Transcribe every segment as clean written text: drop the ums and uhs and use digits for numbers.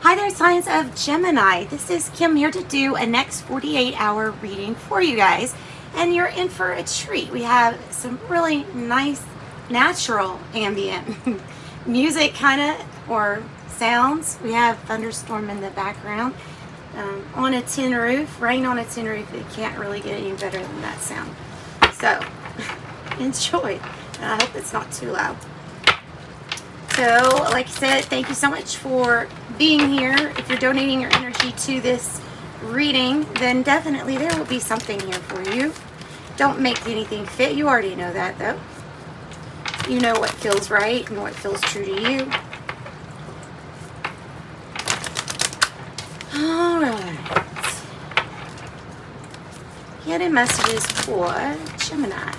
Hi there, signs of Gemini. This is Kim here to do a next 48-hour reading for you guys. And you're in for a treat. We have some really nice natural ambient music kind of, or sounds. We have thunderstorm in the background. On a tin roof, rain on a tin roof. It can't really get any better than that sound. So, enjoy. And I hope it's not too loud. So, like I said, thank you so much for being here. If you're donating your energy to this reading, then definitely there will be something here for you. Don't make anything fit. You already know that, though. You know what feels right and what feels true to you. All right. Hidden messages for Gemini.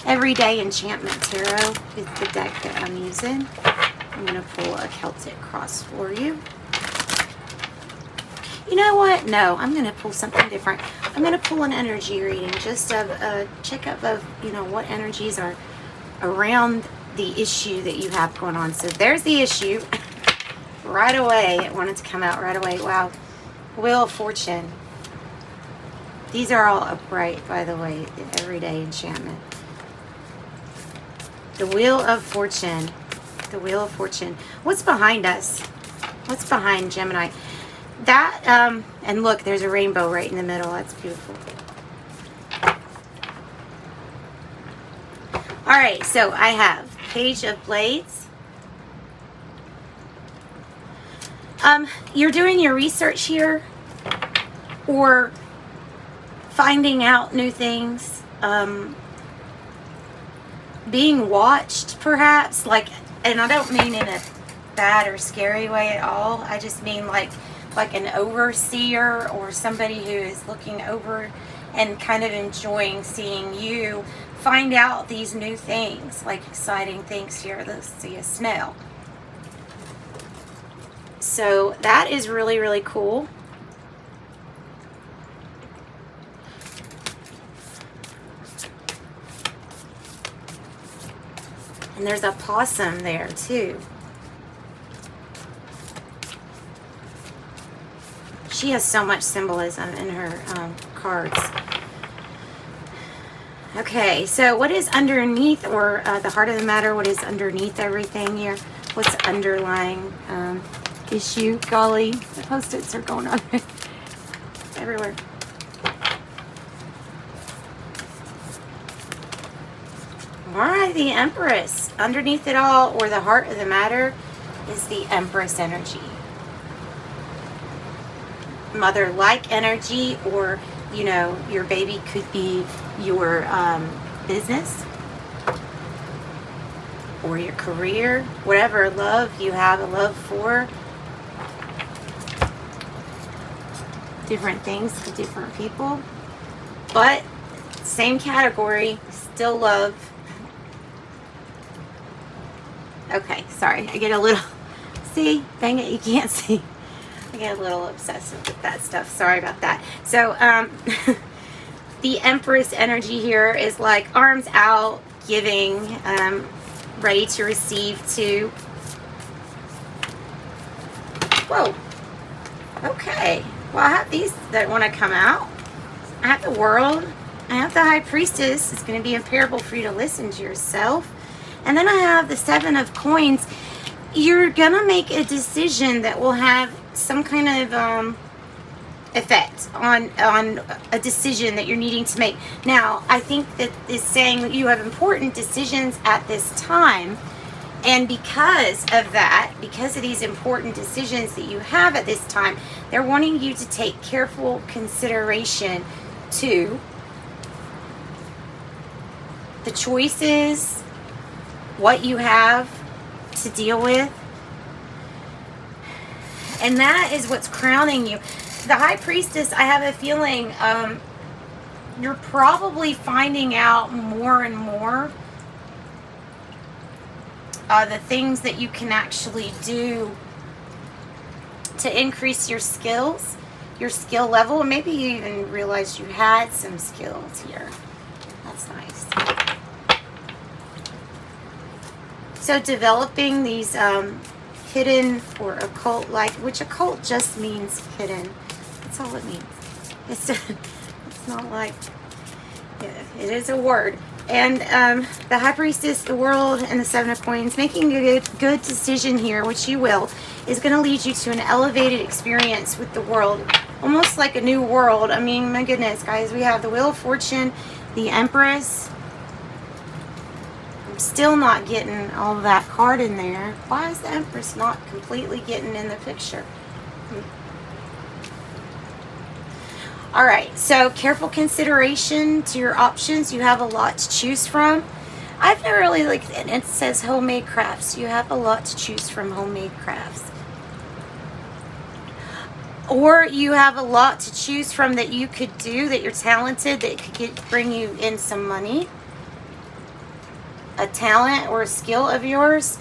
Everyday Enchantment Tarot is the deck that I'm using. I'm going to pull a Celtic cross for you. You know what? No, I'm going to pull something different. I'm going to pull an energy reading, just a checkup of, you know, what energies are around the issue that you have going on. So there's the issue. Right away, it wanted to come out right away. Wow. Wheel of Fortune. These are all upright, by the way, Everyday Enchantment. The Wheel of Fortune. The Wheel of Fortune. What's behind us? What's behind Gemini? That, and look, there's a rainbow right in the middle. That's beautiful. Alright, so I have Page of Blades. You're doing your research here, or finding out new things. Being watched, perhaps, like, and I don't mean in a bad or scary way at all. I just mean like an overseer, or somebody who is looking over and kind of enjoying seeing you find out these new things, like exciting things here. Let's see, a snail. So that is really, really cool. And there's a possum there too. She has so much symbolism in her cards. Okay, so what is underneath, or the heart of the matter, what is underneath everything here? What's the underlying issue? Golly, the Post-its are going on everywhere. Alright, the Empress. Underneath it all, or the heart of the matter, is the Empress energy. Mother-like energy, or, you know, your baby could be your business, or your career, whatever love you have a love for. Different things to different people. But, same category, still love. Okay, sorry, I get a little, see, dang it, you can't see. I get a little obsessive with that stuff. Sorry about that. So, the Empress energy here is like arms out, giving, ready to receive too. Whoa. Okay. Well, I have these that want to come out. I have the World. I have the High Priestess. It's going to be imperable for you to listen to yourself. And then I have the Seven of Coins. You're going to make a decision that will have some kind of effect on a decision that you're needing to make. Now, I think that is saying that you have important decisions at this time. And because of that, because of these important decisions that you have at this time, they're wanting you to take careful consideration to the choices, what you have to deal with. And that is what's crowning you. The High Priestess, I have a feeling you're probably finding out more and more the things that you can actually do to increase your skills, your skill level, and maybe you even realized you had some skills here. That's nice. So developing these hidden or occult, like, which occult just means hidden. That's all it means. It's not like, it is a word. And the High Priestess, the World, and the Seven of Coins, making a good decision here, which you will, is going to lead you to an elevated experience with the world. Almost like a new world. I mean, my goodness, guys, we have the Wheel of Fortune, the Empress. I'm still not getting all of that card in there. Why is the Empress not completely getting in the picture? All right, so careful consideration to your options. You have a lot to choose from. I've never really looked at it. It says homemade crafts. You have a lot to choose from, homemade crafts. Or you have a lot to choose from that you could do, that you're talented, that could bring you in some money. A talent or a skill of yours.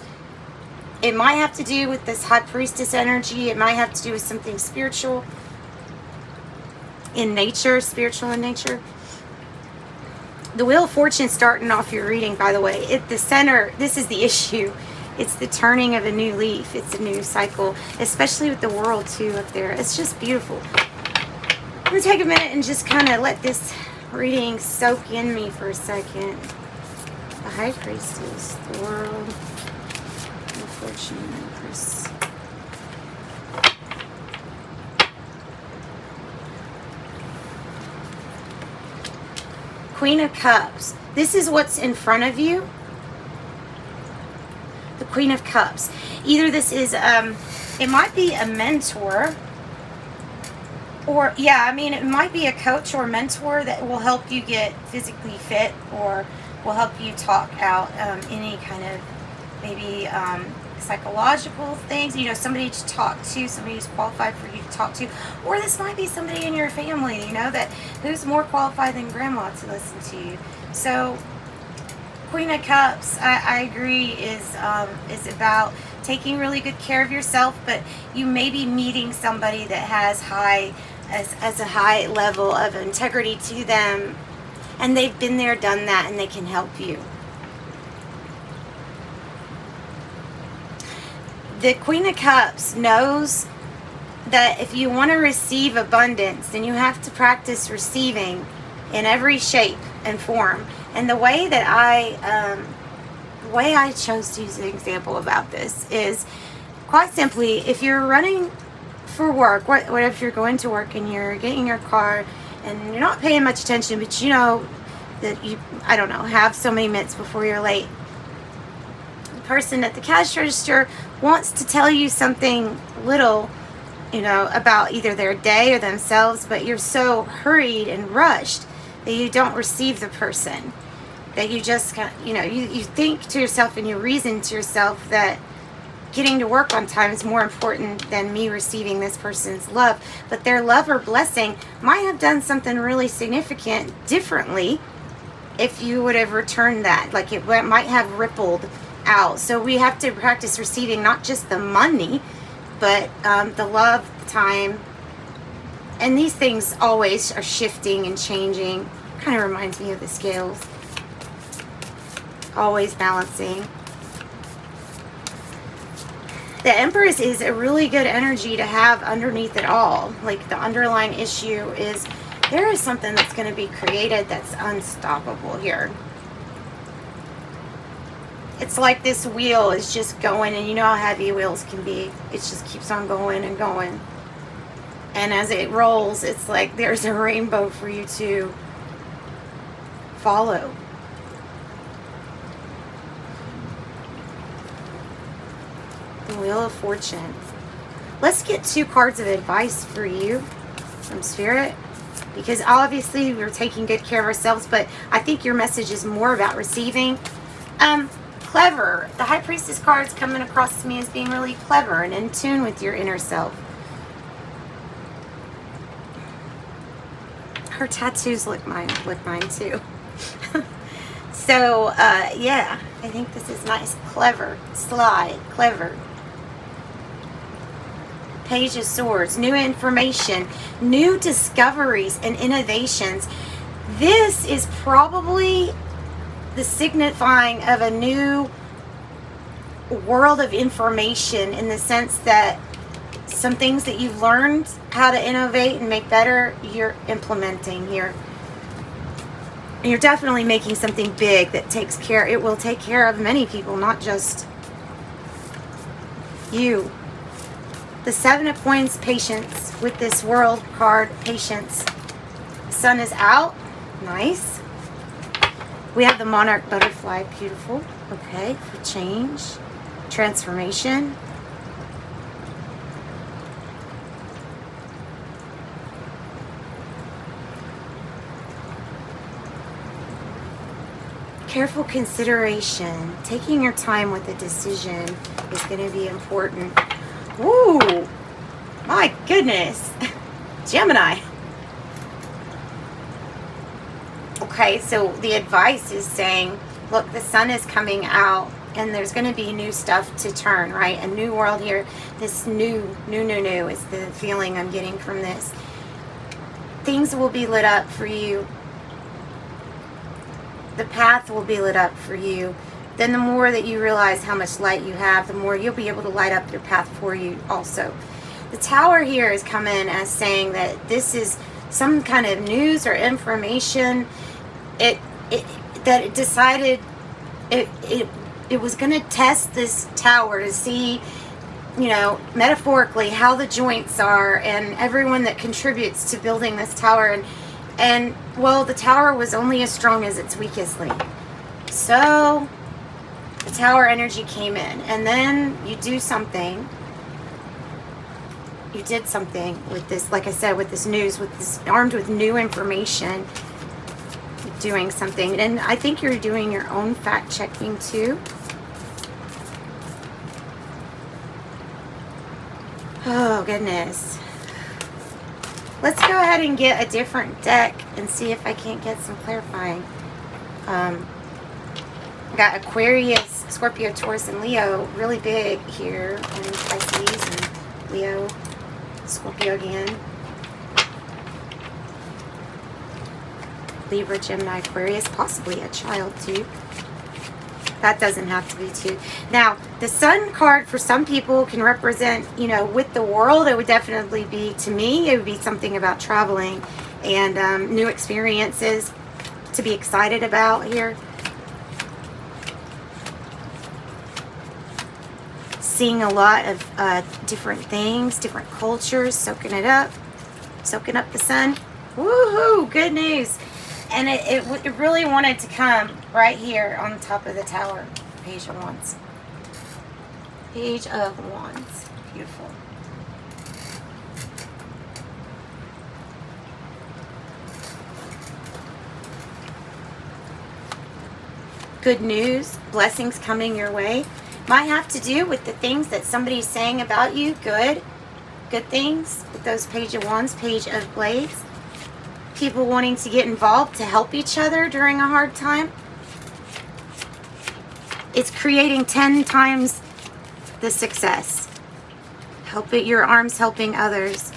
It might have to do with this High Priestess energy. It might have to do with something spiritual in nature, spiritual in nature. The Wheel of Fortune starting off your reading, by the way, at the center, this is the issue. It's the turning of a new leaf. It's a new cycle, especially with the World too up there. It's just beautiful. I'm going to take a minute and just kind of let this reading soak in me for a second. The High Priestess, the World, the Fortune, Empress. Queen of Cups. This is what's in front of you. The Queen of Cups. Either this is, it might be a mentor. Or, yeah, I mean, it might be a coach or mentor that will help you get physically fit, or will help you talk out any kind of maybe psychological things. You know, somebody to talk to, somebody who's qualified for you to talk to. Or this might be somebody in your family, you know, that who's more qualified than grandma to listen to you. So, Queen of Cups, I agree, is about taking really good care of yourself, but you may be meeting somebody that has as a high level of integrity to them, and they've been there, done that, and they can help you. The Queen of Cups knows that if you want to receive abundance, then you have to practice receiving in every shape and form. And the way that I chose to use an example about this is quite simply, if you're running for work, what if you're going to work and you're getting in your car and you're not paying much attention, but you know that you, I don't know, have so many minutes before you're late. The person at the cash register wants to tell you something little, you know, about either their day or themselves, but you're so hurried and rushed that you don't receive the person. That you just, you know, you think to yourself and you reason to yourself that getting to work on time is more important than me receiving this person's love. But their love or blessing might have done something really significant differently if you would have returned that. Like it might have rippled out. So we have to practice receiving not just the money, but the love, the time. And these things always are shifting and changing. Kind of reminds me of the scales. Always balancing. The Empress is a really good energy to have underneath it all. Like the underlying issue is there is something that's going to be created that's unstoppable here. It's like this wheel is just going, and you know how heavy wheels can be. It just keeps on going and going. And as it rolls, it's like there's a rainbow for you to follow. The Wheel of Fortune. Let's get 2 cards of advice for you from Spirit, because obviously we're taking good care of ourselves, but I think your message is more about receiving. Clever. The High Priestess card's coming across to me as being really clever and in tune with your inner self. Her tattoos look mine too. So, yeah, I think this is nice. Clever, sly, clever. Page of Swords, new information, new discoveries and innovations. This is probably the signifying of a new world of information, in the sense that some things that you've learned how to innovate and make better, you're implementing here. And you're definitely making something big that takes care, it will take care of many people, not just you. The Seven of Coins, patience, with this World card, patience. Sun is out, nice. We have the Monarch butterfly, beautiful. Okay, for change, transformation. Careful consideration. Taking your time with a decision is going to be important. Ooh, my goodness. Gemini. Okay, so the advice is saying, look, the sun is coming out and there's going to be new stuff to turn, right? A new world here. This new is the feeling I'm getting from this. Things will be lit up for you. The path will be lit up for you. Then the more that you realize how much light you have, the more you'll be able to light up your path for you also. The Tower here is coming as saying that this is some kind of news or information. It decided it was going to test this tower to see, you know, metaphorically how the joints are and everyone that contributes to building this tower. And well, the tower was only as strong as its weakest link. So the tower energy came in, and then you do something. You did something with this, like I said, with this news, with this, armed with new information, doing something. And I think you're doing your own fact checking too. Oh goodness. Let's go ahead and get a different deck and see if I can't get some clarifying. I got Aquarius, Scorpio, Taurus, and Leo really big here. And Pisces and Leo, Scorpio again. Libra, Gemini, Aquarius, possibly a child too. That doesn't have to be two. Now, the Sun card for some people can represent, you know, with the world, it would definitely be, to me, it would be something about traveling and new experiences to be excited about here. Seeing a lot of different things, different cultures, soaking it up, soaking up the sun. Woohoo! Good news. And it really wanted to come right here on the top of the tower. Page of Wands. Page of Wands. Beautiful. Good news. Blessings coming your way. Might have to do with the things that somebody's saying about you. Good things. With those Page of Wands, Page of Blades. People wanting to get involved to help each other during a hard time. It's creating 10 times the success. Your arms helping others.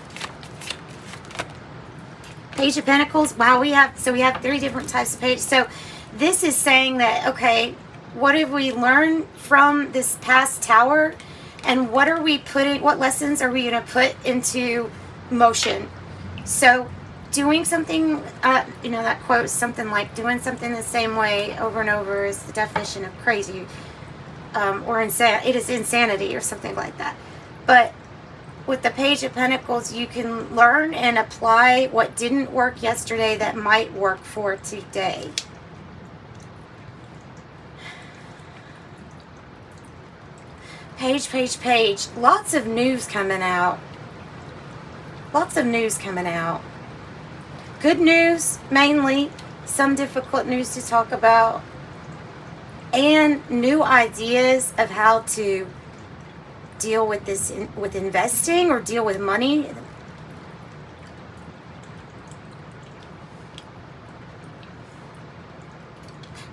Page of Pentacles. Wow, we have 3 different types of pages. So this is saying that, okay, what have we learned from this past tower, and what lessons are we going to put into motion? So doing something, you know, that quote is something like, doing something the same way over and over is the definition of crazy, or insane. It is insanity or something like that. But with the Page of Pentacles, you can learn and apply what didn't work yesterday that might work for today. Page. Lots of news coming out. Good news, mainly. Some difficult news to talk about. And new ideas of how to deal with this, with investing or deal with money.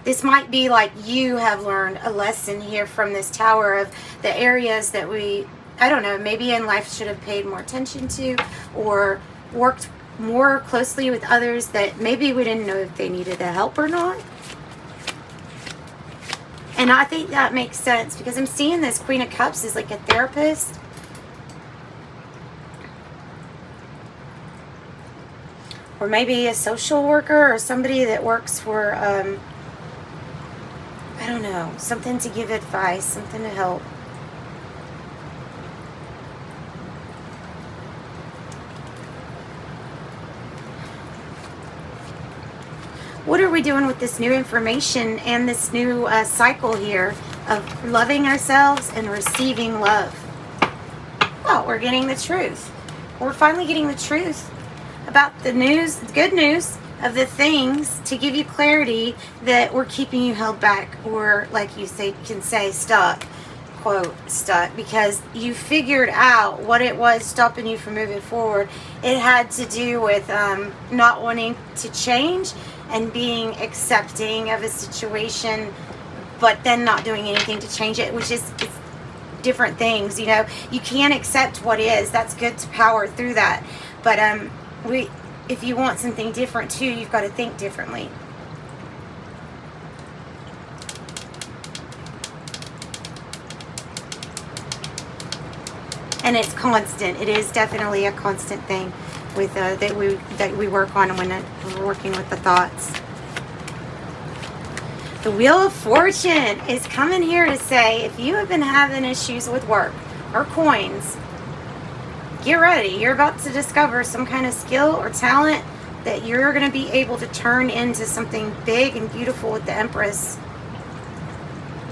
This might be like you have learned a lesson here from this tower of the areas that we I don't know, maybe in life should have paid more attention to, or worked more closely with others that maybe we didn't know if they needed the help or not. And I think that makes sense, because I'm seeing this Queen of Cups is like a therapist. Or maybe a social worker, or somebody that works for, I don't know, something to give advice, something to help. What are we doing with this new information and this new cycle here of loving ourselves and receiving love? Well, we're getting the truth. We're finally getting the truth about the news, good news of the things to give you clarity that were keeping you held back, or like you can say stuck, quote, stuck, because you figured out what it was stopping you from moving forward. It had to do with not wanting to change and being accepting of a situation, but then not doing anything to change it, which is different things. You know, you can't accept what is. That's good to power through that. But if you want something different too, you've got to think differently. And it's constant. It is definitely a constant thing with that we work on when we're working with the thoughts. The Wheel of Fortune is coming here to say, if you have been having issues with work or coins, get ready. You're about to discover some kind of skill or talent that you're going to be able to turn into something big and beautiful with the Empress.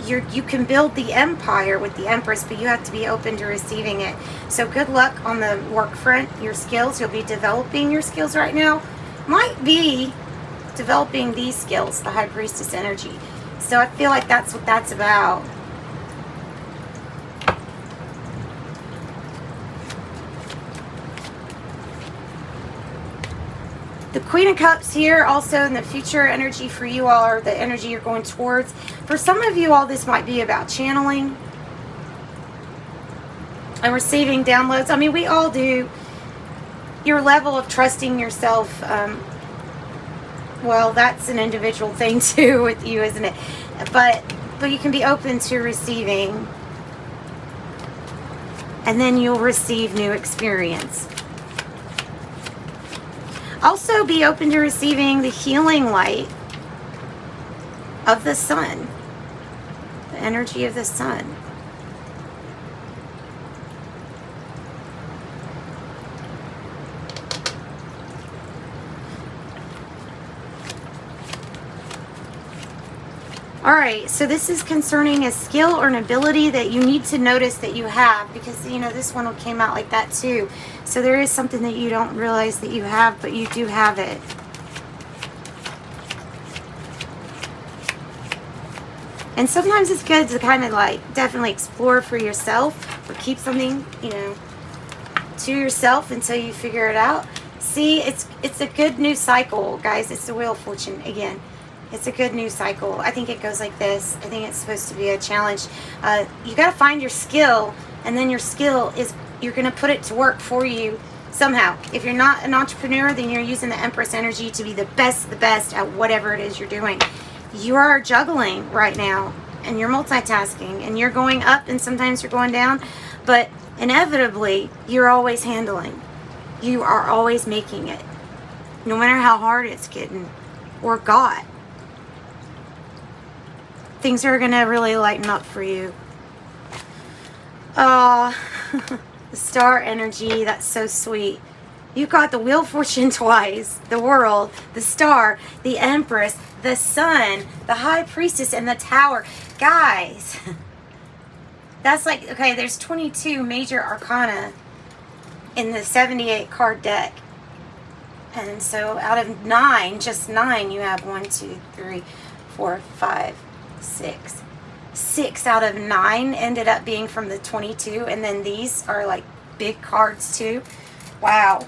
You can build the empire with the Empress, but you have to be open to receiving it. So good luck on the work front. Your skills, you'll be developing your skills right now. Might be developing these skills, the High Priestess energy. So I feel like that's what that's about. The Queen of Cups here, also in the future energy for you all, or the energy you're going towards. For some of you all, this might be about channeling and receiving downloads. I mean, we all do. Your level of trusting yourself, well, that's an individual thing too with you, isn't it? But you can be open to receiving, and then you'll receive new experience. Also, be open to receiving the healing light of the sun, the energy of the sun. Alright, so this is concerning a skill or an ability that you need to notice that you have, because, you know, this one came out like that too. So there is something that you don't realize that you have, but you do have it. And sometimes it's good to kind of like definitely explore for yourself, or keep something, you know, to yourself until you figure it out. See, it's a good new cycle, guys. It's the Wheel of Fortune again. It's a good news cycle. I think it goes like this. I think it's supposed to be a challenge. You got to find your skill, and then your skill is, you're going to put it to work for you somehow. If you're not an entrepreneur, then you're using the Empress energy to be the best at whatever it is you're doing. You are juggling right now, and you're multitasking, and you're going up, and sometimes you're going down, but inevitably, you're always handling. You are always making it, no matter how hard it's getting or got. Things are going to really lighten up for you. Oh, the star energy, that's so sweet. You got the Wheel of Fortune twice, the World, the Star, the Empress, the Sun, the High Priestess, and the Tower. Guys, that's like, okay, there's 22 major arcana in the 78 card deck. And so out of 9, just 9, you have 1, 2, 3, 4, 5, 6. 6 out of 9 ended up being from the 22, and then these are like big cards too. Wow.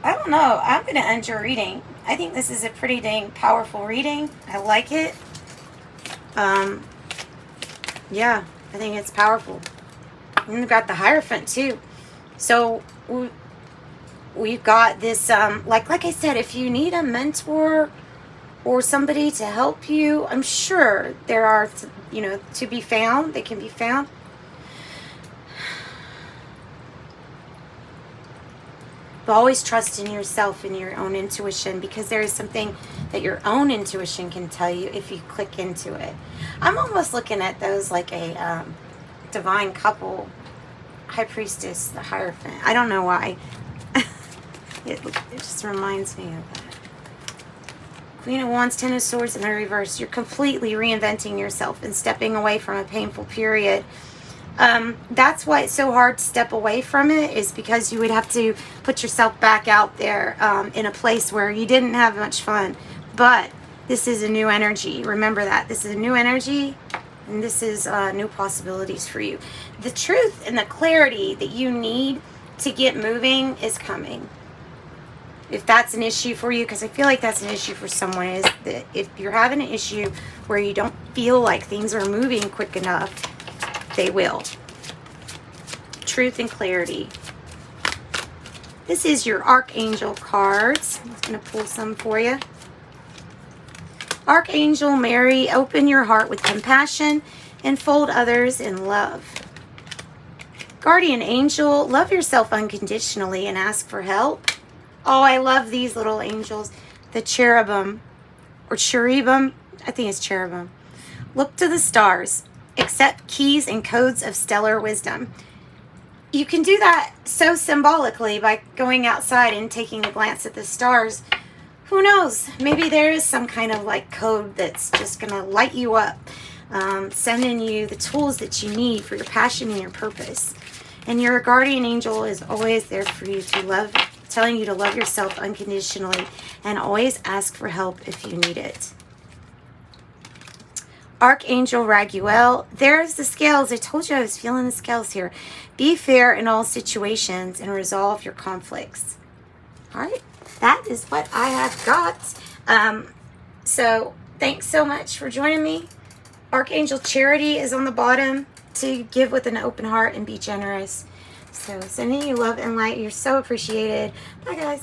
I don't know. I'm going to end your reading. I think this is a pretty dang powerful reading. I like it. Yeah. I think it's powerful. And we've got the Hierophant too. So we've got this, like I said, if you need a mentor or somebody to help you, I'm sure there are, you know, to be found. They can be found. But always trust in yourself and your own intuition, because there is something that your own intuition can tell you if you click into it. I'm almost looking at those like a divine couple, High Priestess, the Hierophant. I don't know why. it just reminds me of that. Queen of Wands, Ten of Swords in the reverse. You're completely reinventing yourself and stepping away from a painful period. That's why it's so hard to step away from it, is because you would have to put yourself back out there in a place where you didn't have much fun. But this is a new energy. Remember that. This is a new energy, and this is new possibilities for you. The truth and the clarity that you need to get moving is coming. If that's an issue for you, because I feel like that's an issue for someone, is that if you're having an issue where you don't feel like things are moving quick enough, they will. Truth and clarity. This is your Archangel cards. I'm just going to pull some for you. Archangel Mary, open your heart with compassion and fold others in love. Guardian Angel, love yourself unconditionally and ask for help. Oh, I love these little angels. The cherubim, or cherubim, I think it's cherubim. Look to the stars. Accept keys and codes of stellar wisdom. You can do that so symbolically by going outside and taking a glance at the stars. Who knows? Maybe there is some kind of like code that's just going to light you up, sending you the tools that you need for your passion and your purpose. And your guardian angel is always there for you to love, telling you to love yourself unconditionally, and always ask for help if you need it. Archangel Raguel, there's the scales. I told you I was feeling the scales here. Be fair in all situations and resolve your conflicts. All right, that is what I have got. So thanks so much for joining me. Archangel Charity is on the bottom, to give with an open heart and be generous. So sending you love and light. You're so appreciated. Bye, guys.